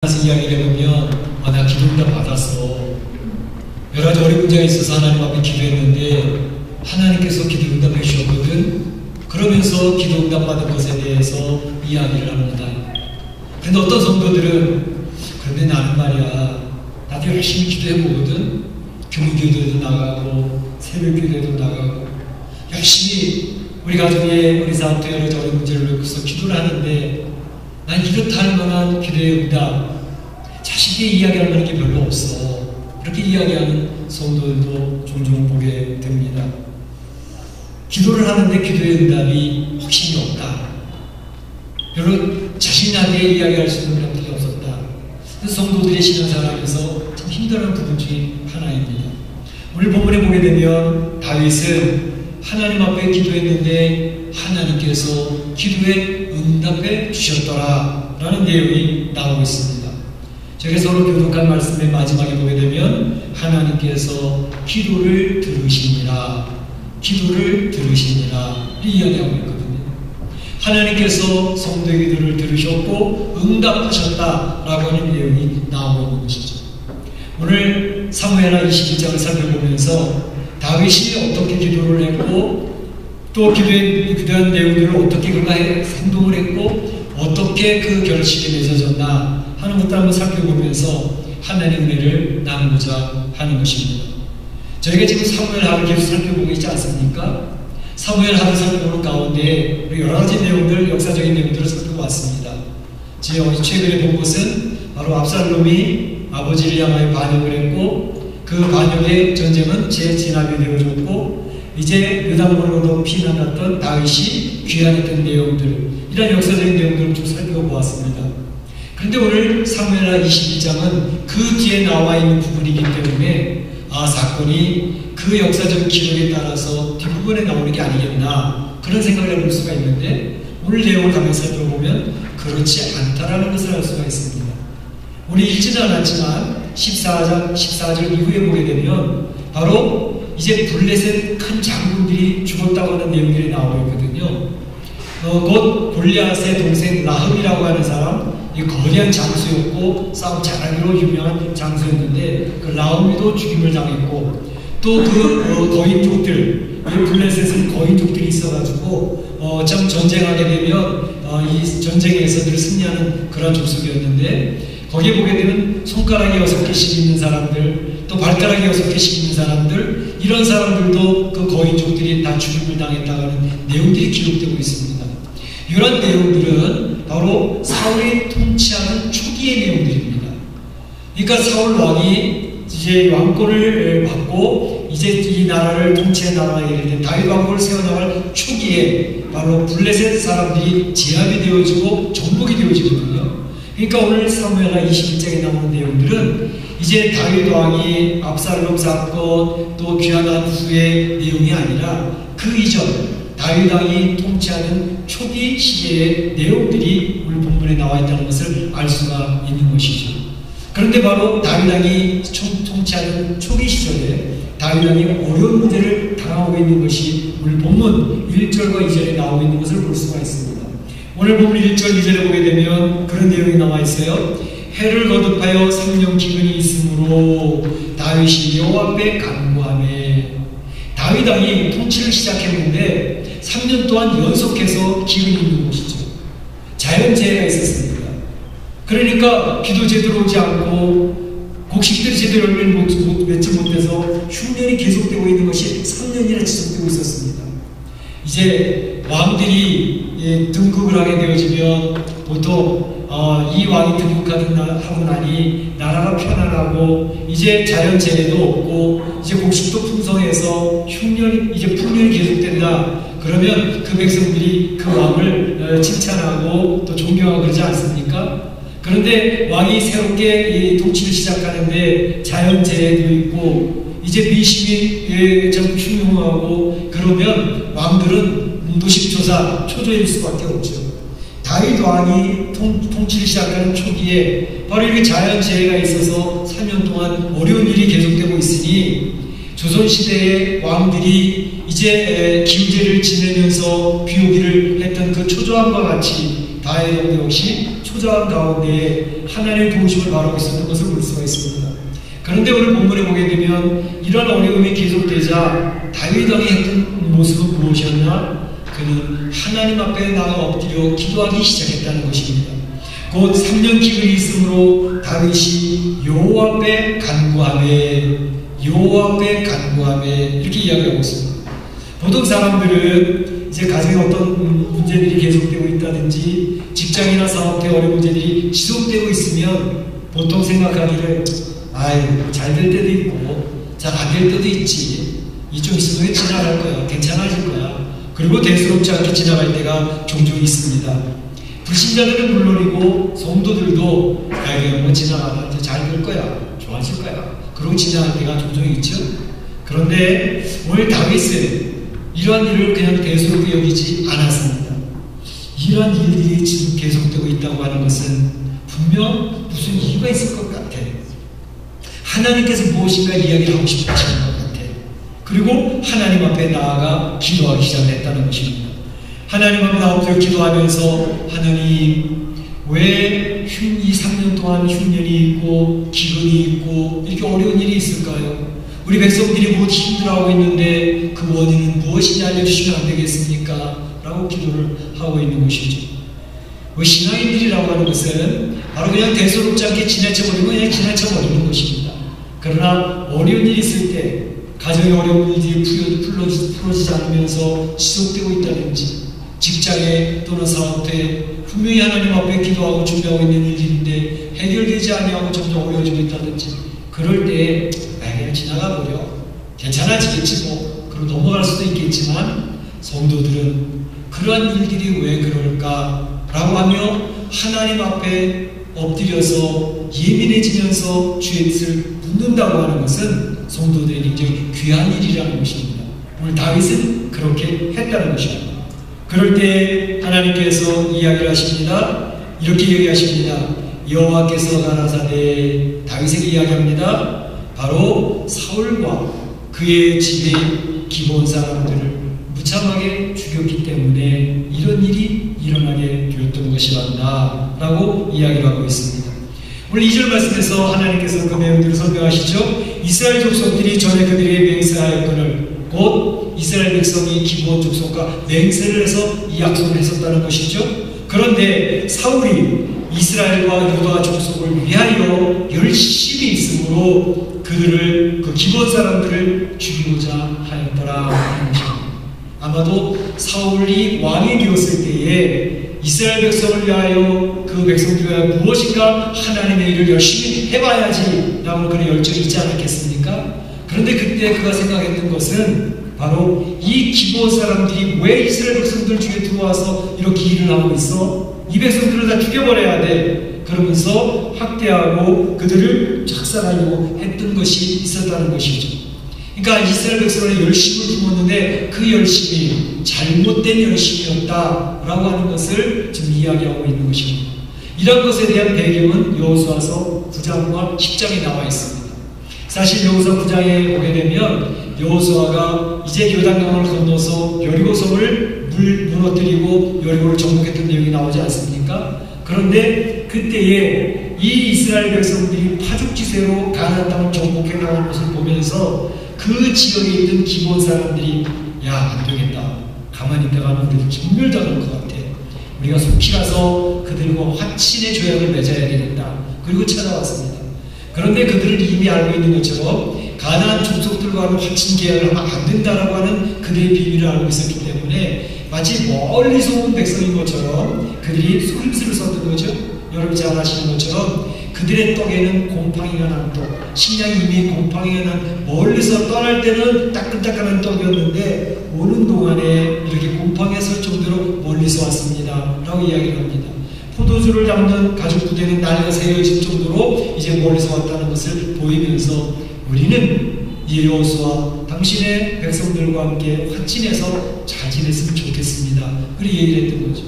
이야기를 해보면 나 기도응답 받았어. 여러 가지 어려운 문제가 있어서 하나님 앞에 기도했는데 하나님께서 기도응답 해주셨거든. 그러면서 기도응답 받은 것에 대해서 이야기를 합니다. 근데 어떤 성도들은 그런데 나는 말이야 나도 열심히 기도해보거든. 교무기도에도 나가고 새벽기도에도 나가고 열심히 우리 가정에 우리 사업도 여러 가지 어려운 문제를 놓고서 기도를 하는데 난 이렇다 할 만한 기도의 응답 자식이 이야기할 만한 게 별로 없어. 그렇게 이야기하는 성도들도 종종 보게 됩니다. 기도를 하는데 기도의 응답이 확신이 없다. 별로 자신나게 이야기할 수 있는 그런 것이 없었다. 성도들의 신앙생활에서 참 힘들어하는 부분 중에 하나입니다. 오늘 본문에 보게 되면 다윗은 하나님 앞에 기도했는데 하나님께서 기도에 응답해 주셨더라 라는 내용이 나오고 있습니다. 저희가 서로 교독한 말씀의 마지막에 보게 되면 하나님께서 기도를 들으시니라 이야기하고 있거든요. 하나님께서 성도의 기도를 들으셨고 응답하셨다라고 하는 내용이 나오고 있는 것이죠. 오늘 사무엘하 21장을 살펴보면서 다윗이 어떻게 기도를 했고 또 기도에 대한 내용들을 어떻게 그가 행동을 했고 어떻게 그 결실이 맺어졌나 하는 것들 한번 살펴보면서 하나님의 은혜를 나누고자 하는 것입니다. 저희가 지금 사무엘하를 계속 살펴보고 있지 않습니까? 사무엘하를 살펴보는 가운데 여러 가지 내용들, 역사적인 내용들을 살펴봤습니다. 최근에 본 것은 바로 압살롬이 아버지를 향하여 반역을 했고 그 반역의 전쟁은 재진압이 되어졌고 이제 유다문으로 피난갔던 다윗이 귀환했던 내용들, 이런 역사적인 내용들을 좀 살펴보았습니다. 그런데 오늘 사무엘하 21장은 그 뒤에 나와 있는 부분이기 때문에 사건이 그 역사적 기록에 따라서 뒷부분에 나오는 게 아니겠나 그런 생각을 해볼 수가 있는데 오늘 내용을 가면서 살펴보면 그렇지 않다라는 것을 알 수가 있습니다. 우리 읽지는 않았지만 14절 이후에 보게 되면 바로 이제 블레셋 큰 장군들이 죽었다고 하는 내용들이 나오고 있거든요. 곧 골리앗의 동생 라합이라고 하는 사람, 거대한 장수였고 싸움 잘하기로 유명한 장수였는데 그 라합이도 죽임을 당했고 또 그 거인족들, 블레셋은 거인족들이 있어가지고 참 전쟁하게 되면 이 전쟁에서 늘 승리하는 그런 족속이었는데 거기에 보게 되면 손가락이 6개씩 있는 사람들, 또 발가락이 6개씩 있는 사람들, 이런 사람들도 그 거인족들이 다 죽임을 당했다는 내용들이 기록되고 있습니다. 이런 내용들은 바로 사울이 통치하는 초기의 내용들입니다. 그러니까 사울 왕이 이제 왕권을 받고 이제 이 나라를 통치해 나가게 될 다윗 왕국을 세워나갈 초기에 바로 블레셋 사람들이 제압이 되어지고 정복이 되어지거든요. 그러니까 오늘 사무엘하 21장에 나오는 내용들은 이제 다윗 왕이 압살롬 사건 또 귀환한 후의 내용이 아니라 그 이전 다윗 왕이 통치하는 초기 시대의 내용들이 오늘 본문에 나와 있다는 것을 알 수가 있는 것이죠. 그런데 바로 다윗 왕이 통치하는 초기 시절에 다윗 왕이 어려운 문제를 당하고 있는 것이 오늘 본문 1절과 2절에 나오고 있는 것을 볼 수가 있습니다. 오늘 본문 1절 2절에 보게 되면 그런 내용이 나와 있어요. 해를 거듭하여 3년 기근이 있으므로 다윗이 여호와 앞에 간구하매. 다윗 왕이 통치를 시작했는데 3년 동안 연속해서 기근이 있는 것이죠. 자연재해가 있었습니다. 그러니까 비도 제대로 오지 않고 곡식들이 제대로 맺지 못해서 흉년이 계속되고 있는 것이 3년이나 지속되고 있었습니다. 이제 왕들이 등극을 하게 되어지면 보통 이 왕이 등극하고 나니 나라가 편안하고 이제 자연재해도 없고 이제 곡식도 풍성해서 풍년이 계속된다. 그러면 그 백성들이 그 왕을 칭찬하고 또 존경하고 그러지 않습니까? 그런데 왕이 새롭게 통치를 시작하는데 자연재해도 있고 이제 민심이 좀 흉흉하고 그러면 왕들은 문도식조사 초조해질 수밖에 없죠. 다윗 왕이 통치를 시작하는 초기에 바로 이렇게 자연재해가 있어서 3년 동안 어려운 일이 계속되고 있으니 조선시대의 왕들이 이제 기우제를 지내면서 비오기를 했던 그 초조함과 같이 다윗 왕도 역시 초조한 가운데 하나님의 도우심을 바라고 있었던 것을 볼 수가 있습니다. 그런데 오늘 본문에 보게 되면 이런 어려움이 계속되자 다윗 왕이 했던 모습은 무엇이었나? 그는 하나님 앞에 나가 엎드려 기도하기 시작했다는 것입니다. 곧 3년 기근이 있으므로 다윗이 여호와 앞에 간구하매 이렇게 이야기하고 있습니다. 보통 사람들은 이제 가정에 어떤 문제들이 계속되고 있다든지 직장이나 사업에 어려운 문제들이 지속되고 있으면 보통 생각하기를 잘 될 때도 있고 잘 안 될 때도 있지, 이 좀 있으면 지나갈 거야, 괜찮아질 거야, 그리고 대수롭지 않게 지나갈 때가 종종 있습니다. 불신자들은 물론이고 성도들도 그냥 지나가다 이제 잘 될 거야, 좋아질 거야, 그러고 지나갈 때가 종종 있죠. 그런데 오늘 다윗은 이러한 일을 그냥 대수롭게 여기지 않았습니다. 이러한 일들이 지금 계속되고 있다고 하는 것은 분명 무슨 이유가 있을 것 같아. 하나님께서 무엇인가 이야기를 하고 싶으시는 것 같아. 그리고 하나님 앞에 나아가 기도하기 시작했다는 것입니다. 하나님 앞에 나아가 기도하면서 하나님, 왜 이 3년 동안 흉년이 있고 기근이 있고 이렇게 어려운 일이 있을까요? 우리 백성들이 못 힘들어하고 있는데 그 원인은 무엇인지 알려주시면 안 되겠습니까? 라고 기도를 하고 있는 것이죠. 신앙인들이라고 하는 것은 바로 그냥 대수롭지 않게 지나쳐버리고 그냥 지나쳐버리는 것입니다. 그러나 어려운 일이 있을 때, 가정의 어려운 일들이 풀어지지 않으면서 지속되고 있다든지, 직장에 또는 사업에 분명히 하나님 앞에 기도하고 준비하고 있는 일들인데 해결되지 아니하고 점점 어려워지고 있다든지, 그럴 때 그냥 지나가버려, 괜찮아지겠지 뭐, 그럼 넘어갈 수도 있겠지만, 성도들은 그러한 일들이 왜 그럴까 라고 하며 하나님 앞에 엎드려서 예민해지면서 주의 뜻을 묻는다고 하는 것은 성도들에게 굉장히 귀한 일이라는 것입니다. 오늘 다윗은 그렇게 했다는 것입니다. 그럴 때 하나님께서 이야기를 하십니다. 이렇게 얘기하십니다. 여호와께서 가라사대, 다윗에게 이야기합니다. 바로 사울과 그의 집의 기본 사람들을 무참하게 죽였기 때문에 이런 일이 일어나게 되었던 것이란다 라고 이야기를 하고 있습니다. 오늘 2절 말씀에서 하나님께서 그 내용들을 설명하시죠. 이스라엘 족속들이 전에 그들에게 맹세하였거늘, 곧 이스라엘 백성이 기브온 족속과 맹세를 해서 이 약속을 했었다는 것이죠. 그런데 사울이 이스라엘과 유다 족속을 위하여 열심히 있으므로 그들을, 그 기브온 사람들을 죽이고자 하였더라 하는 것입니다. 아마도 사울이 왕이 되었을 때에 이스라엘 백성을 위하여, 그 백성들을 위하여 무엇인가 하나님의 일을 열심히 해봐야지 라고 그런 열정이 있지 않았겠습니까? 그런데 그때 그가 생각했던 것은 바로 이 기브온 사람들이 왜 이스라엘 백성들 중에 들어와서 이렇게 일을 하고 있어? 이 백성들을 다 죽여버려야 돼. 그러면서 학대하고 그들을 착살하려고 했던 것이 있었다는 것이죠. 그러니까 이스라엘 백성을 열심을 품었는데 그 열심이 잘못된 열심이었다라고 하는 것을 지금 이야기하고 있는 것입니다. 이런 것에 대한 배경은 여호수아서 9장과 10장에 나와 있습니다. 사실 여호수아 9장에 보게 되면 여호수아가 이제 요단강을 건너서 여리고성을 무너뜨리고 여리고를 정복했던 내용이 나오지 않습니까? 그런데 그때에 이 이스라엘 백성들이 파죽지세로 가나안 땅을 정복해 나가는 것을 보면서 그 지역에 있는 기브온 사람들이, 야, 안 되겠다, 가만히 있다가는 우리들 전멸당할 것 같아, 우리가 속히 가서 그들과 화친의 조약을 맺어야 되겠다. 그리고 찾아왔습니다. 그런데 그들은 이미 알고 있는 것처럼 가나안 족속들과는 화친 계약을 하면 안 된다라고 하는 그들의 비밀을 알고 있었기 때문에 마치 멀리서 온 백성인 것처럼 그들이 소림수를 썼던 거죠. 여러분 잘 아시는 것처럼 그들의 떡에는 곰팡이가 난 떡, 식량이 이미 곰팡이가 난, 멀리서 떠날 때는 따끈따끈한 떡이었는데 오는 동안에 이렇게 곰팡이가 설 정도로 멀리서 왔습니다 라고 이야기를 합니다. 포도주를 담는 가죽 부대는 난리가 새어질 정도로 이제 멀리서 왔다는 것을 보이면서 우리는 이 여호수아 당신의 백성들과 함께 화친해서 잘 지냈으면 좋겠습니다. 그렇게 얘기를 했던 거죠.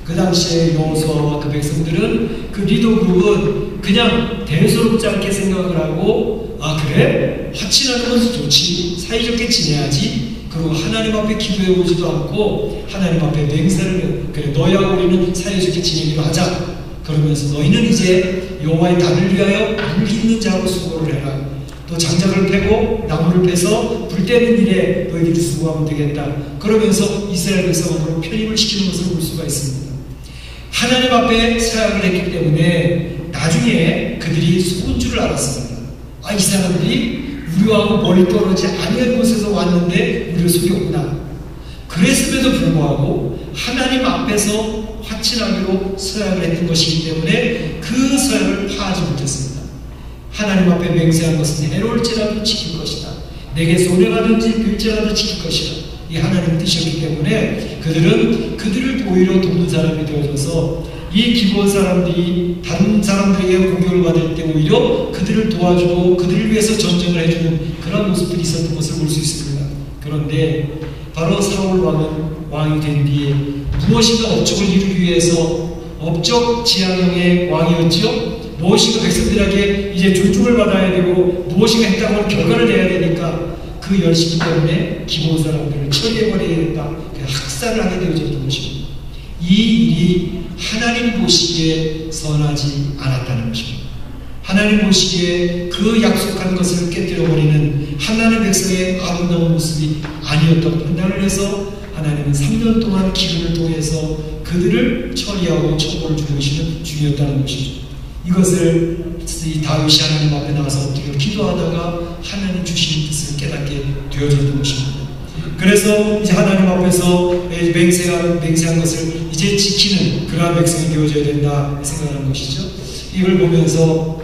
그 당시에 여호수아와 그 백성들은, 그 리더그룹은 그냥 대수롭지 않게 생각을 하고, 아 그래? 화친하는 것은 좋지, 사이좋게 지내야지, 그리고 하나님 앞에 기도해보지도 않고 하나님 앞에 맹세를, 그래 너희하고 우리는 사이좋게 지내기로 하자, 그러면서 너희는 이제 여호와의 단을 위하여 물 깃는 자로 수고를 해라. 또 장작을 패고 나무를 패서 불 때는 일에 너희들이 수고하면 되겠다. 그러면서 이스라엘 백성으로 편입을 시키는 것을 볼 수가 있습니다. 하나님 앞에 사역을 했기 때문에 나중에 그들이 속은 줄을 알았습니다. 아, 이 사람들이 우리하고 멀리 떨어지지 아니한 곳에서 왔는데 우리를 속였구나. 그랬음에도 불구하고 하나님 앞에서 확신하기로 서약을 했던 것이기 때문에 그 서약을 파하지 못했습니다. 하나님 앞에 맹세한 것은 해로울지라도 지킬 것이다. 내게 손해가든지 빌지라도 지킬 것이다. 이 하나님 뜻이었기 때문에 그들을 오히려 돕는 사람이 되어져서 이 기브온 사람들이 다른 사람들에게 공격을 받을 때 오히려 그들을 도와주고 그들을 위해서 전쟁을 해주는 그런 모습들이 있었던 것을 볼 수 있습니다. 그런데 바로 사울 왕이 된 뒤에 무엇인가 업적을 이루기 위해서 업적 지향형의 왕이었죠. 무엇인가 백성들에게 이제 존중을 받아야 되고 무엇인가 했다고 하는 결과를 내야 되니까 그 열심 때문에 기브온 사람들을 처리해버려야겠다. 학살을 하게 되어졌던 것입니다. 이 일이 하나님 보시기에 선하지 않았다는 것입니다. 하나님 보시기에 그 약속한 것을 깨뜨려버리는 하나님 백성의 아름다운 모습이 아니었던 판단을 해서 하나님은 3년 동안 기근을 통해서 그들을 처리하고 처벌을 주시는 중이었다는 것이죠. 이것을 이 다윗이 하나님 앞에 나가서 엎드려 기도하다가 하나님 주신 뜻을 깨닫게 되어졌던 것입니다. 그래서 이제 하나님 앞에서 맹세한 것을 이제 지키는 그러한 백성이 되어져야 된다 생각하는 것이죠. 이걸 보면서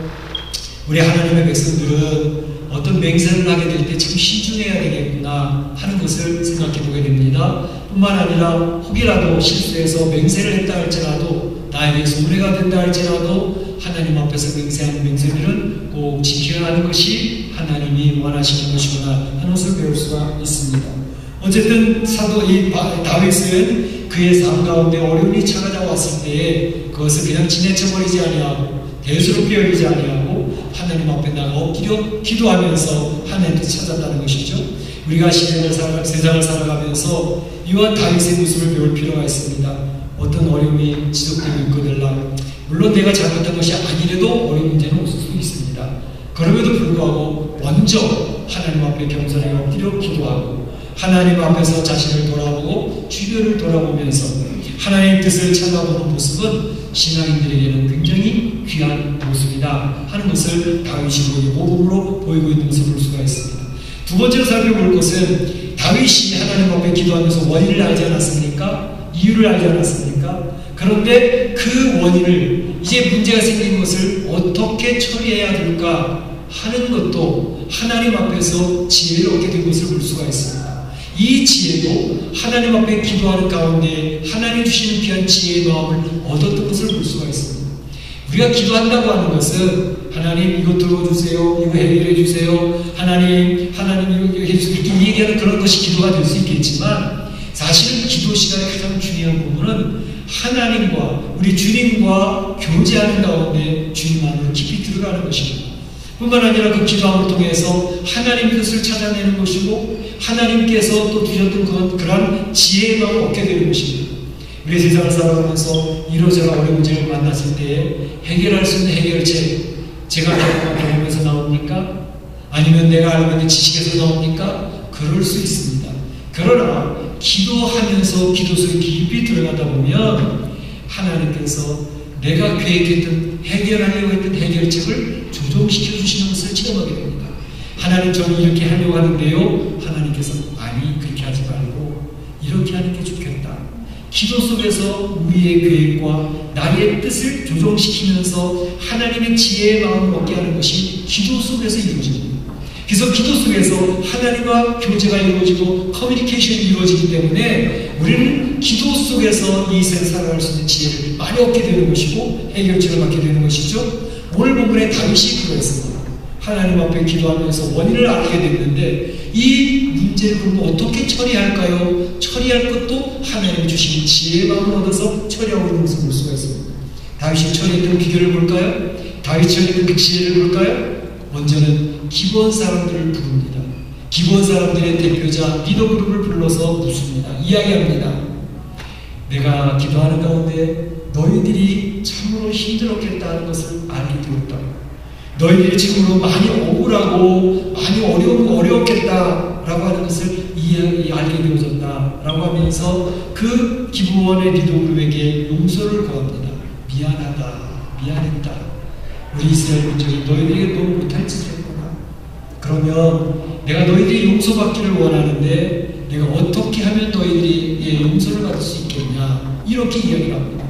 우리 하나님의 백성들은 어떤 맹세를 하게 될 때 참 신중해야 되겠구나 하는 것을 생각해 보게 됩니다. 뿐만 아니라 혹이라도 실수해서 맹세를 했다 할지라도 나에게 손해가 된다 할지라도 하나님 앞에서 맹세하는 맹세들은 꼭 지켜야 하는 것이 하나님이 원하시는 것이구나 하는 것을 배울 수가 있습니다. 어쨌든 사도 이 다윗은 그의 삶 가운데 어려움이 찾아왔을 때에 그것을 그냥 지나쳐버리지 아니하고 대수롭게 여기지 아니하고 하나님 앞에 나가 엎드려 기도하면서 하나님을 찾았다는 것이죠. 우리가 세상을 살아가면서 이와 다윗의 모습을 배울 필요가 있습니다. 어떤 어려움이 지속되고 있거들라 물론 내가 잘못한 것이 아니래도 어려운 문제는 없을 수 있습니다. 그럼에도 불구하고 먼저 하나님 앞에 겸손하게 엎드려 기도하고 하나님 앞에서 자신을 돌아보고 주변을 돌아보면서 하나님의 뜻을 찾아보는 모습은 신앙인들에게는 굉장히 귀한 모습이다 하는 것을 다윗이 모범으로 보이고 있는 것을 볼 수가 있습니다. 두 번째로 살펴볼 것은 다윗이 하나님 앞에 기도하면서 원인을 알지 않았습니까? 이유를 알지 않았습니까? 그런데 그 원인을 이제 문제가 생긴 것을 어떻게 처리해야 될까 하는 것도 하나님 앞에서 지혜를 얻게 된 것을 볼 수가 있습니다. 이 지혜도 하나님 앞에 기도하는 가운데 하나님 주시는 귀한 지혜의 마음을 얻었던 것을 볼 수가 있습니다. 우리가 기도한다고 하는 것은 하나님 이것 들어주세요, 이거 해결해 주세요, 하나님 이거 해주세요 이렇게 얘기하는 그런 것이 기도가 될 수 있겠지만 사실은 기도 시간의 가장 중요한 부분은 하나님과 우리 주님과 교제하는 가운데 주님 안으로 깊이 들어가는 것입니다. 뿐만 아니라 그 기도함을 통해서 하나님 뜻을 찾아내는 것이고 하나님께서 또 주셨던 그런 지혜의 마음을 얻게 되는 것입니다. 우리 세상을 살아가면서 이러저러 어려운 문제를 만났을 때 해결할 수 있는 해결책 제가 경험한 경험에서 나옵니까? 아니면 내가 알고 있는 지식에서 나옵니까? 그럴 수 있습니다. 그러나 기도하면서 기도 속에 깊이 들어가다 보면 하나님께서 내가 계획했던 해결하려고 했던 해결책을 조정시켜 주시는 것을 체험하게 됩니다. 하나님 저는 이렇게 하려고 하는데요. 하나님께서 아니 그렇게 하지 말고 이렇게 하는 게 좋겠다. 기도 속에서 우리의 계획과 나의 뜻을 조정시키면서 하나님의 지혜의 마음을 얻게 하는 것이 기도 속에서 이루어집니다. 그래서 기도 속에서 하나님과 교제가 이루어지고 커뮤니케이션이 이루어지기 때문에 우리는 기도 속에서 이 세상을 살아갈 수 있는 지혜를 많이 얻게 되는 것이고 해결책을 받게 되는 것이죠. 오늘 본문에 다윗이 그랬습니다. 하나님 앞에 기도하면서 원인을 알게 됐는데 이 문제를 그럼 어떻게 처리할까요? 처리할 것도 하나님 주신 지혜의 마음을 얻어서 처리하고 있는 것을 볼 수가 있습니다. 다윗이 처리했던 비결을 볼까요? 다윗이 처리했던 그 지혜를 볼까요? 먼저는 기브온 사람들을 부릅니다. 기브온 사람들의 대표자 리더 그룹을 불러서 묻습니다. 이야기합니다. 내가 기도하는 가운데 너희들이 너희들이 참으로 힘들었겠다는 것을 알게 되었다. 너희들이 지금으로 많이 억울하고 많이 어려웠겠다라고 하는 것을 알게 되어졌다라고 하면서 그 기브원의 리더그룹에게 용서를 구합니다. 미안하다, 미안했다. 우리 이스라엘 민족이 너희들에게 너무 못할 짓을 했구나. 그러면 내가 너희들이 용서받기를 원하는데 내가 어떻게 하면 너희들이 용서를 받을 수 있겠냐, 이렇게 이야기를 합니다.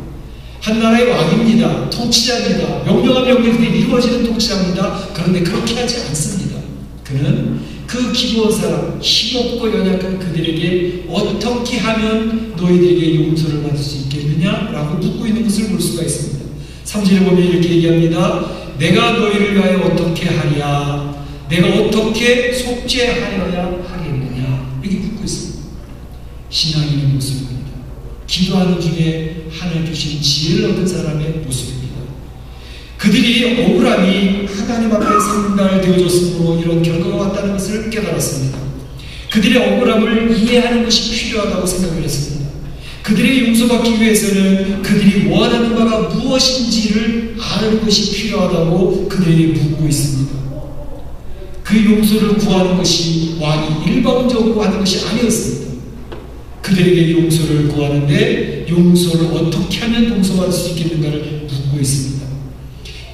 한 나라의 왕입니다. 통치자입니다. 명령한 명령이 이루어지는 통치자입니다. 그런데 그렇게 하지 않습니다. 그는 그 기브온 사람, 힘없고 연약한 그들에게 어떻게 하면 너희들에게 용서를 받을 수 있겠느냐라고 묻고 있는 것을 볼 수가 있습니다. 3절에 보면 이렇게 얘기합니다. 내가 너희를 위하여 어떻게 하랴? 내가 어떻게 속죄하여야 하겠느냐? 이렇게 묻고 있습니다. 신앙인의 모습입니다. 기도하는 중에 하나님 주신 지혜를 얻은 사람의 모습입니다. 그들이 억울함이 하나님 앞에 상달되어졌으므로 이런 결과가 왔다는 것을 깨달았습니다. 그들의 억울함을 이해하는 것이 필요하다고 생각을 했습니다. 그들의 용서받기 위해서는 그들이 원하는 바가 무엇인지를 아는 것이 필요하다고 그들에게 묻고 있습니다. 그 용서를 구하는 것이 왕이 일방적으로 하는 것이 아니었습니다. 그들에게 용서를 구하는데 용서를 어떻게 하면 용서받을 수 있겠는가를 묻고 있습니다.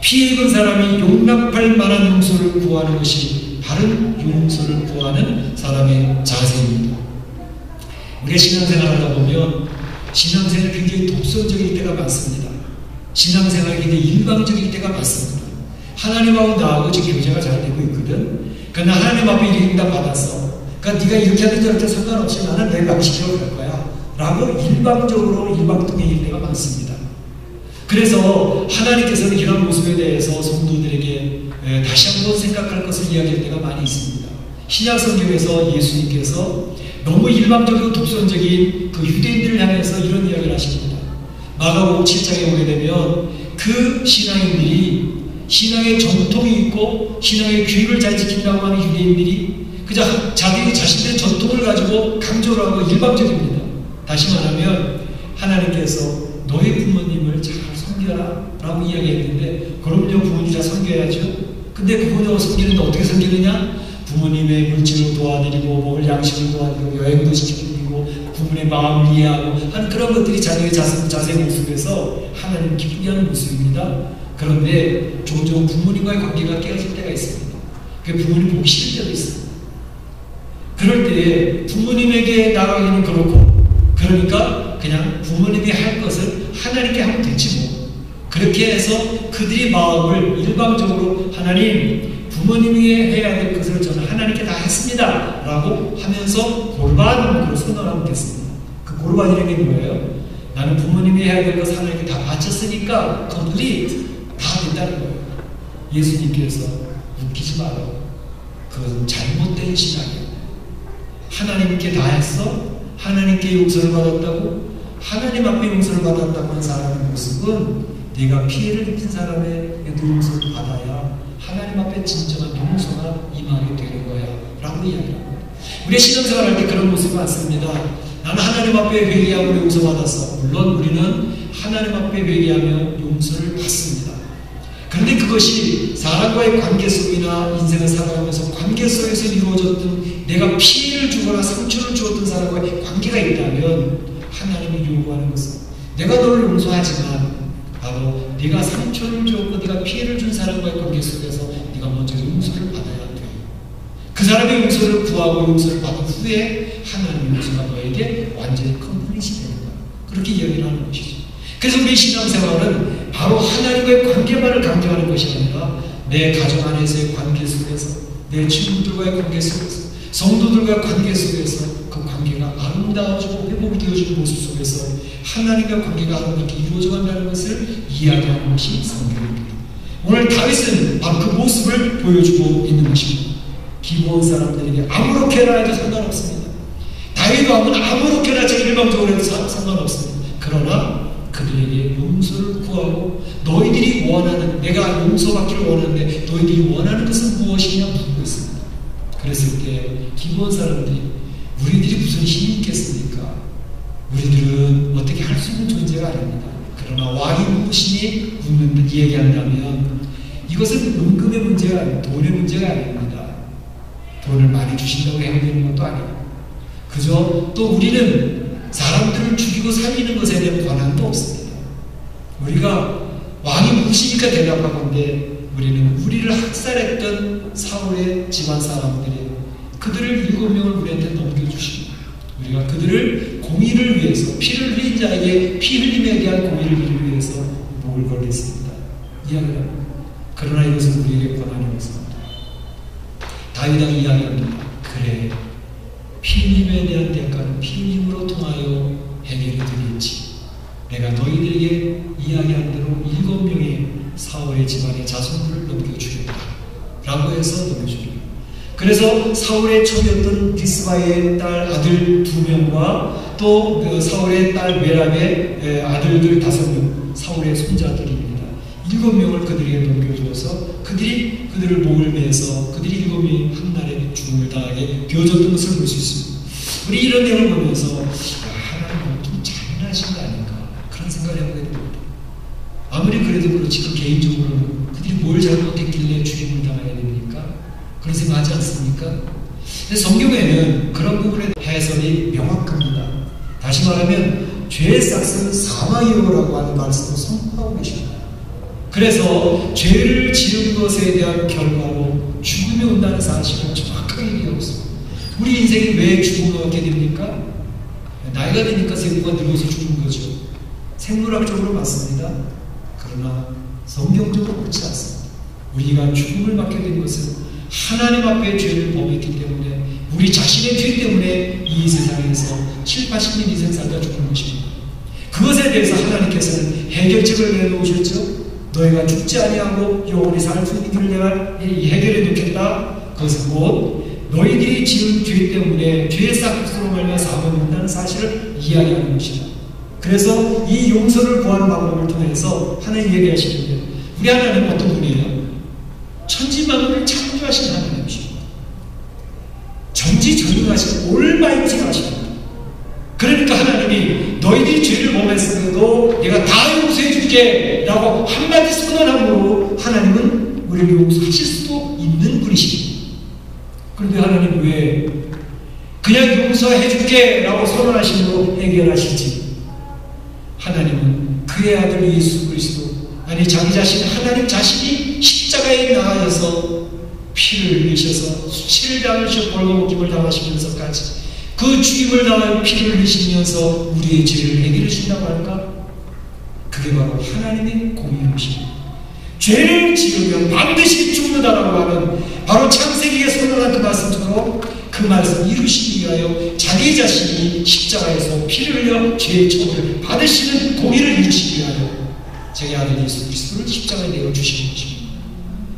피해 입은 사람이 용납할 만한 용서를 구하는 것이 바른 용서를 구하는 사람의 자세입니다. 우리가 신앙생활을 하다 보면 신앙생활이 굉장히 독선적일 때가 많습니다. 신앙생활이 굉장히 일방적일 때가 많습니다. 하나님하고 나하고 지금 교제가 잘 되고 있거든. 그러나 하나님 앞에 이렇게 응답 받았어. 그러니까 네가 이렇게 하든 저렇게 상관없이 나는 내 방식대로 갈 거야 라고 일방적으로 일방통행일 때가 많습니다. 그래서 하나님께서는 이런 모습에 대해서 성도들에게 다시 한번 생각할 것을 이야기할 때가 많이 있습니다. 신약 성경에서 예수님께서 너무 일방적이고 독선적인 그 유대인들을 향해서 이런 이야기를 하십니다. 마가복음 7장에 보게 되면 그 신앙인들이 신앙의 전통이 있고 신앙의 규율을 잘 지킨다고 하는 유대인들이 그저 자신들의 전통을 가지고 강조를 하고 일방적입니다. 다시 말하면 하나님께서 너희 부모님을 잘 섬겨라 라고 이야기했는데, 그럼요, 부모님 잘 섬겨야죠. 근데 그 부모님을 섬기는데 어떻게 섬기느냐? 부모님의 물질을 도와드리고 먹을 양식을 도와드리고 여행도 시켜드리고 부모님의 마음을 이해하고 하는 그런 것들이 자기의 자세 모습에서 하나님 기쁘게 하는 모습입니다. 그런데 종종 부모님과의 관계가 깨어질 때가 있습니다. 부모님 보기 싫을 때도 있습니다. 그럴 때 부모님에게 나가기는 그렇고, 그러니까 그냥 부모님이 할 것을 하나님께 하면 되지 뭐. 그렇게 해서 그들의 마음을 일방적으로 하나님, 부모님이 해야 될 것을 저는 하나님께 다 했습니다 라고 하면서 골반으로 선언하면 됐습니다. 그 골반이라는 게 뭐예요? 나는 부모님이 해야 될 것을 하나님께 다 바쳤으니까 complete, 다 됐다는 거예요. 예수님께서 웃기지 말아요. 그것은 잘못된 신앙이에요. 하나님께 다 했어? 하나님께 용서를 받았다고? 하나님 앞에 용서를 받았다고 하는 사람의 모습은 내가 피해를 입힌 사람에게도 용서를 받아야 하나님 앞에 진정한 용서가 임하게 되는 거야 라고 이야기합니다. 우리의 신앙생활 할 때 그런 모습이 많습니다. 나는 하나님 앞에 회개하고 용서받았어. 물론 우리는 하나님 앞에 회개하며 용서를 받습니다. 그런데 그것이 사람과의 관계 속이나 인생을 살아가면서 관계 속에서 이루어졌던 내가 피해를 주거나 상처를 주었던 사람과의 관계가 있다면 하나님이 요구하는 것은 내가 너를 용서하지만 바로 네가 상처를 주었고 네가 피해를 준 사람과의 관계 속에서 네가 먼저 용서를 받아야 돼. 그 사람의 용서를 구하고 용서를 받은 후에 하나님의 용서가 너에게 완전히 컴플릿이 되는 거야. 그렇게 이야기를 하는 것이죠. 그래서 우리 신앙생활은 바로 하나님과의 관계만을 강조하는 것이 아니라 내 가정 안에서의 관계 속에서, 내 친구들과의 관계 속에서, 성도들과의 관계 속에서 그 관계가 아름다워지고 회복이 되어지는 모습 속에서 하나님과 관계가 아름답게 이루어져 간다는 것을 이야기하는 것이 성경입니다. 오늘 다윗은 바로 그 모습을 보여주고 있는 것입니다. 기브온 사람들에게 아무렇게나 해도 상관없습니다. 다윗 왕은 아무렇게나 일방적으로 해도 상관없습니다. 그러나 그들에게 용서를 구하고 너희들이 원하는, 내가 용서받기를 원하는데 너희들이 원하는 것은 무엇이냐 묻고 있습니다. 그랬을 때 기브온 사람들이 우리들이 무슨 힘이 있겠습니까? 우리들은 어떻게 할 수 있는 존재가 아닙니다. 그러나 왕이 무엇이니 묻는 얘기한다면 이것은 은금의 문제가 아니고 돈의 문제가 아닙니다. 돈을 많이 주신다고 해결되는 것도 아니고 그저 또 우리는 사람들을 죽이고 살리는 것에 대한 권한도 없습니다. 우리가 왕이 무엇이니까 대답하건대 우리는 우리를 학살했던 사울의 집안 사람들이 그들을 7명을 우리한테 넘겨주시고 우리가 그들을 공의를 위해서 피를 흘린 자에게 피 흘림에 대한 공의를 이루기 위해서 목을 걸겠습니다. 이야기합니다. 그러나 이것은 우리에게 권한이 없습니다. 다윗이 이야기합니다. 그래 피 흘림에 대한 대가는 피 흘림으로 통하여 해결이 되겠지. 내가 너희들에게 이야기한 대로 7명의 사울의 집안의 자손들을 넘겨주겠다 라고 해서 넘겨줍니다. 그래서 사울의 첩이었던 디스바의 딸 아들 2명과 또 그 사울의 딸 메랍의 아들들 5명 사울의 손자들입니다. 7명을 그들에게 넘겨주어서 그들이 그들을 목을 매서 그들이 7명이 한날에 죽음을 당하게 되어졌던 것을 볼 수 있습니다. 우리 이런 내용을 보면서 하나님은 좀 잔인하신 거 아닌가 그런 생각을 해보게 됩니다. 아무리 그래도 그렇지 그 개인적으로는 그들이 뭘 잘못했길래 죽임을 당해야 됩니까? 그런 생각하지 않습니까? 근데 성경에는 그런 부분의 해설이 명확합니다. 다시 말하면 죄의 싹은 사망이요라고 하는 말씀을 선포하고 계십니다. 그래서 죄를 지은 것에 대한 결과로 죽음이 온다는 사실을 정확하게 얘기하고 있습니다. 우리 인생이 왜 죽음을 얻게 됩니까? 나이가 되니까 세포가 늙어서 죽는 거죠. 생물학적으로 맞습니다. 그러나 성경적으로 그렇지 않습니다. 우리가 죽음을 맞게 된 것은 하나님 앞에 죄를 범했기 때문에 우리 자신의 죄 때문에 이 세상에서 7, 80년 인생 살다 죽는 것입니다. 그것에 대해서 하나님께서는 해결책을 내놓으셨죠. 너희가 죽지 아니하고 영원히 살 수 있는 길을 내가 해결해 놓겠다. 그것은 곧 너희들이 지은 죄 때문에 죄의 싹으로 말미암아 사망을 본다는 사실을 이야기하는 것입니다. 그래서 이 용서를 구하는 방법을 통해서 하나님 얘기하시는데 우리 하나님은 어떤 분이에요? 천지만물을 창조하신 하나님이십니다. 정지전능하신 올마이티하십니다. 그러니까 하나님이 너희들이 죄를 범했음에도 내가 다 용서해 줄게 라고 한마디 선언함으로 하나님은 우리를 용서하실 수도 있는 분이십니다. 그런데 하나님 왜 그냥 용서해 줄게 라고 선언하심으로 해결하실지 하나님은 그의 아들 예수 그리스도 아니 자기 자신 하나님 자신이 십자가에 나가셔서 피를 흘리셔서 수치를 당하시고 벌거벗김을 당하시면서까지 그 죽임을 당하여 피를 흘리시면서 우리의 죄를 해결해 주신다고 할까? 그게 바로 하나님의 공의이십니다. 죄를 지으면 반드시 죽는다라고 하는 바로 창세기에 선언한 그 말씀처럼 그 말씀 이루시기 위하여 자기 자신이 십자가에서 피를 흘려 죄의 처벌을 받으시는 공의를 이루시기 위하여 자기 아들 예수 그리스도를 십자가에 내어주시는 것입니다.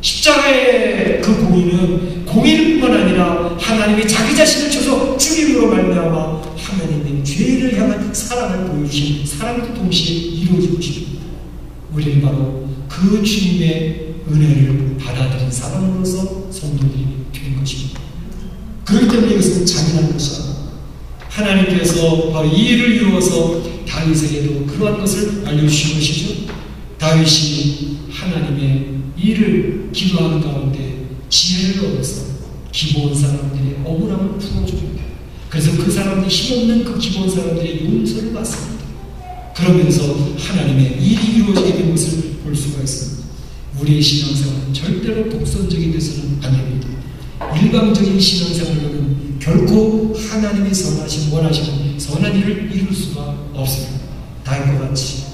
십자가의 그 공의는 공의뿐만 아니라 하나님이 자기 자신을 쳐서 죽임으로 말미암아 하나님의 죄를 향한 사랑을 보여주신 사랑도 동시에 이루어진 것입니다. 우리는 바로 그 주님의 은혜를 받아들인 사람으로서 성도들이 된 것입니다. 그렇기 때문에 이것은 잔인한 것이 아닙니다. 하나님께서 바로 이 일을 이루어서 다윗에게도 그러한 것을 알려주신 것이죠. 다윗이 하나님의 일을 기도하는 가운데 지혜를 얻어서 기본 사람들의 억울함을 풀어줍니다. 그래서 그 사람들이 힘없는 그 기본 사람들의 용서를 받습니다. 그러면서 하나님의 일이 이루어지게 된 것을 볼 수가 있습니다. 우리의 신앙생활은 절대로 독선적인 데서는 안 됩니다. 일방적인 신앙생활로는 결코 하나님이 선하신 원하시는 선한 일을 이룰 수가 없습니다. 다윗과 같이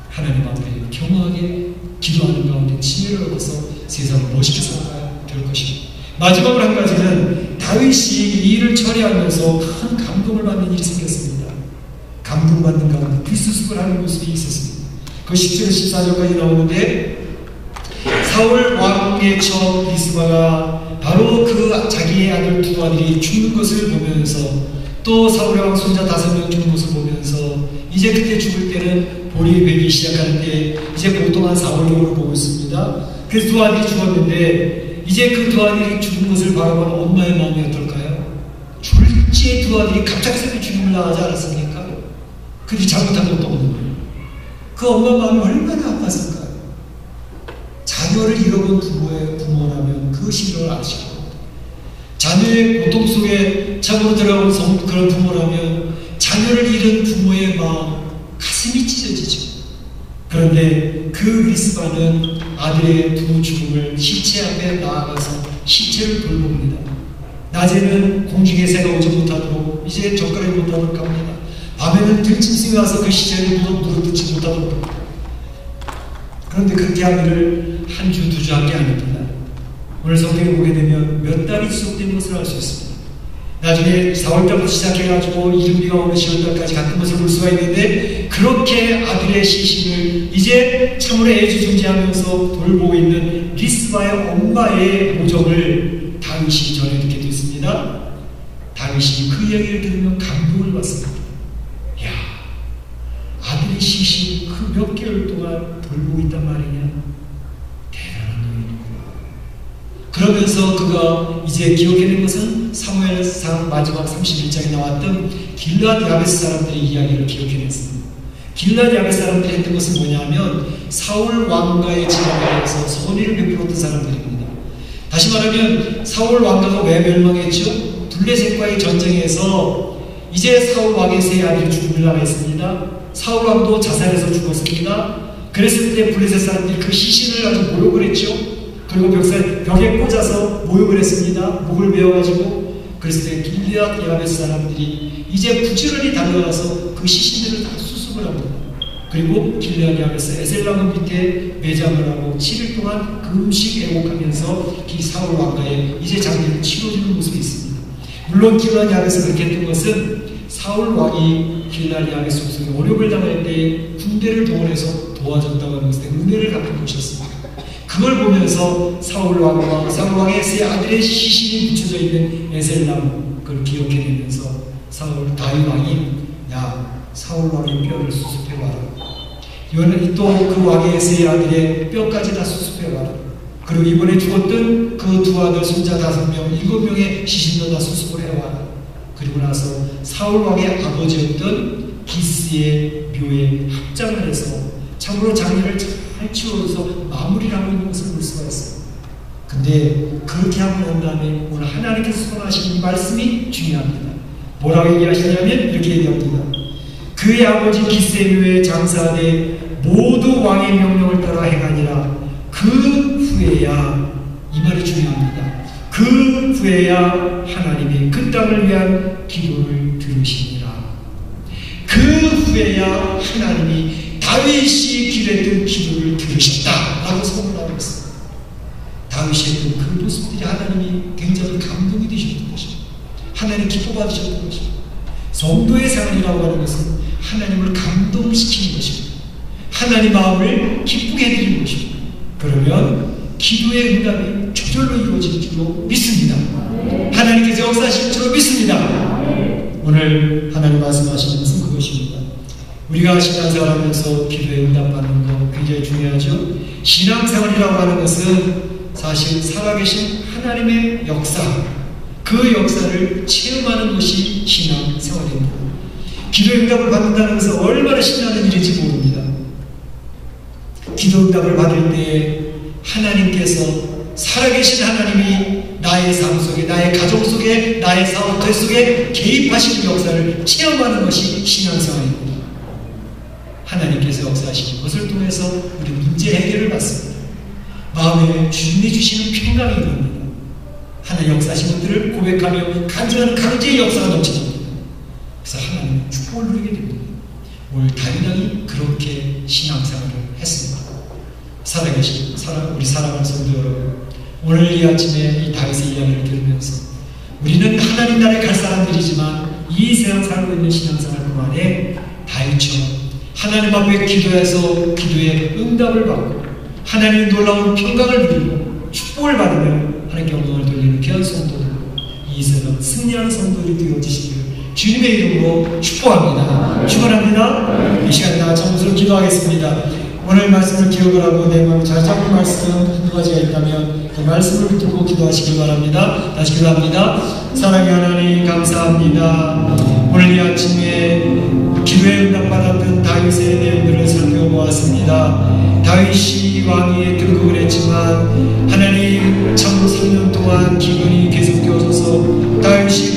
하나님 앞에 겸허하게 기도하는 가운데 지혜를 얻어서 세상을 멋있게 살아가야 될 것입니다. 마지막으로 한 가지는 다윗이 이 일을 처리하면서 큰 감동을 받는 일이 생겼습니다. 감동받는 가운데 비수습을 하는 모습이 있었습니다. 그 10절 14절까지 나오는데 사울 왕의 첩 리스바가 바로 그 자기의 아들 2아들이 죽는 것을 보면서 또 사울의 왕 손자 5명 죽는 것을 보면서 이제 그때 죽을 때는 볼이 배기 시작하는데 이제 고통한 사울용으로 보고 있습니다. 그래서 2아들이 죽었는데 이제 그 2아들이 죽은 것을 바라보는 엄마의 마음이 어떨까요? 졸지에 2아들이 갑작스럽게 죽임을 당하지 않았습니까? 그들이 잘못한 것도 없는 거예요. 그 엄마 마음이 얼마나 아팠을까요? 자녀를 잃어본 부모라면 그 심정을 아실 겁니다. 자녀의 고통 속에 참으로 들어간 그런 부모라면 자녀를 잃은 부모의 마음, 가슴이 찢어지죠. 그런데 그 리스바는 아들의 두 죽음을 시체 앞에 나아가서 시체를 돌봅니다. 낮에는 공중에 새가 오지 못하도록 이제 젓가락이 못하도록 합니다. 밤에는 들짐승이 와서 그 시체를 물어뜯지 못하도록 합니다. 그런데 그렇게 하기를 한 주, 두 주 한 게 아닙니다. 오늘 성경에 보게 되면 몇 달이 지속된 것을 알 수 있습니다. 나중에 4월달부터 시작해가지고 이른비가 오는 10월달까지 같은 것을 볼 수가 있는데, 그렇게 아들의 시신을 이제 참으로 애지중지하면서 돌보고 있는 리스바의 엄마의 모정을 다윗이 전해 듣게 됐습니다. 다윗이 그 이야기를 들으면 감동을 받습니다. 야, 아들의 시신 그 몇 개월 동안 돌보고 있단 말이냐? 대단한 놈이구나. 그러면서 그가 이제 기억해낸 것은 사무엘상 마지막 31장에 나왔던 길르앗 야베스 사람들의 이야기를 기억해냈습니다. 길르앗 야베스 사람들이 했던 것은 뭐냐면 사울 왕가의 지방에서 선의를 베풀었던 사람들입니다. 다시 말하면 사울 왕가가 왜 멸망했죠? 블레셋과의 전쟁에서 이제 사울 왕의 세 아들이 죽음을 당했습니다. 사울 왕도 자살해서 죽었습니다. 그랬을 때 블레셋 사람들이 그 시신을 아주 모욕을 했죠. 그리고 벽에 꽂아서 모욕을 했습니다. 목을 베어가지고. 그랬을 때 길르앗 야베스 사람들이 이제 부지런히 달려와서 그 시신들을 다 수습을 합니다. 그리고 길르앗 야베스 에셀나무 밑에 매장을 하고 7일 동안 금식 애곡하면서 이 사울 왕가의 이제 장례를 치러주는 모습이 있습니다. 물론 길르앗 야베스가 그렇게 했던 것은 사울 왕이 길르앗 야베스 속에 모욕을 당할 때 군대를 동원해서 도와줬다고 하는 것에 은혜를 갚은 것이었습니다. 그걸 보면서 사울 왕의 세 아들의 시신이 붙여져 있는 에셀나무, 그걸 기억해내면서 다윗 왕이 야, 사울 왕의 뼈를 수습해와라. 또 그 왕의 세 아들의 뼈까지 다 수습해와라. 그리고 이번에 죽었던 그 두 아들 손자 5명, 7명의 시신도 다 수습을 해와라. 그리고 나서 사울 왕의 아버지였던 기스의 묘에 합장을 해서 참으로 장례를 잘 치워서 마무리를 하고 있는 것을 볼 수가 있어요. 근데 그렇게 하고 난 다음에 오늘 하나님께서 선하신 이 말씀이 중요합니다. 뭐라고 얘기하시냐면 이렇게 얘기합니다. 그의 아버지 기스의 묘에 장사하되 모두 왕의 명령을 따라 행하니라. 그 후에야, 이 말이 중요합니다. 그 후에야 하나님이 그 땅을 위한 기도를 들으시니라. 그 후에야 하나님이 다윗이 기도했던 기도를 들으셨다라고 선언하고 있습니다. 다윗이 했던 그 모습들이 하나님이 굉장히 감동이 되셨던 것입니다. 하나님 기뻐 받으셨던 것입니다. 성도의 삶이라고 하는 것은 하나님을 감동시키는 것입니다. 하나님 마음을 기쁘게 해드리는 것입니다. 그러면 기도의 응답이 저절로 이루어질 줄로 믿습니다. 하나님께서 역사하실 줄로 믿습니다. 오늘 하나님 말씀하시는 것은 그것입니다. 우리가 신앙생활 하면서 기도에 응답받는 것 굉장히 중요하죠. 신앙생활이라고 하는 것은 사실 살아계신 하나님의 역사, 그 역사를 체험하는 것이 신앙생활입니다. 기도 응답을 받는다는 것은 얼마나 신나는 일인지 모릅니다. 기도 응답을 받을 때 하나님께서, 살아계신 하나님이 나의 삶 속에, 나의 가정 속에, 나의 사업터 속에 개입하시는 역사를 체험하는 것이 신앙생활입니다. 하나님께서 역사하시는 것을 통해서 우리 문제 해결을 받습니다. 마음에 주님이 주시는 평강이 있습니다. 하나님 역사하신 것들을 고백하며 간증하는 강제의 역사가 넘쳐납니다. 그래서 하나님의 축복을 누리게 됩니다. 오늘 다윗 왕이 그렇게 신앙생활을 했습니다. 살아계신 우리 사랑하는 성도 여러분, 오늘 이 아침에 이 다윗의 이야기를 들으면서 우리는 하나님 나라에 갈 사람들이지만 이 세상 살고 있는 신앙생활 동안에 다윗처럼 하나님 앞에 기도해서 기도에 응답을 받고 하나님의 놀라운 평강을 누리고 축복을 받으며 하나님께 영광을 돌리는 귀한 성도들, 이 세상 승리하는 성도들이 되어지시기를 주님의 이름으로 축복합니다. 축원합니다. 이 시간에 다 정수로 기도하겠습니다. 오늘 말씀을 기억을 하고 내 마음에 잘 잡은 말씀 한두 가지가 있다면 그 말씀을 붙들고 기도하시길 바랍니다. 다시 기도합니다. 사랑의 하나님 감사합니다. 오늘 이 아침에 기도에 응답받았던 다윗의 내용들을 살펴보아 보았습니다. 다윗이 왕위에 등극을 했지만 하나님 참으로 3년 동안 기근이 계속 되어져서 다윗이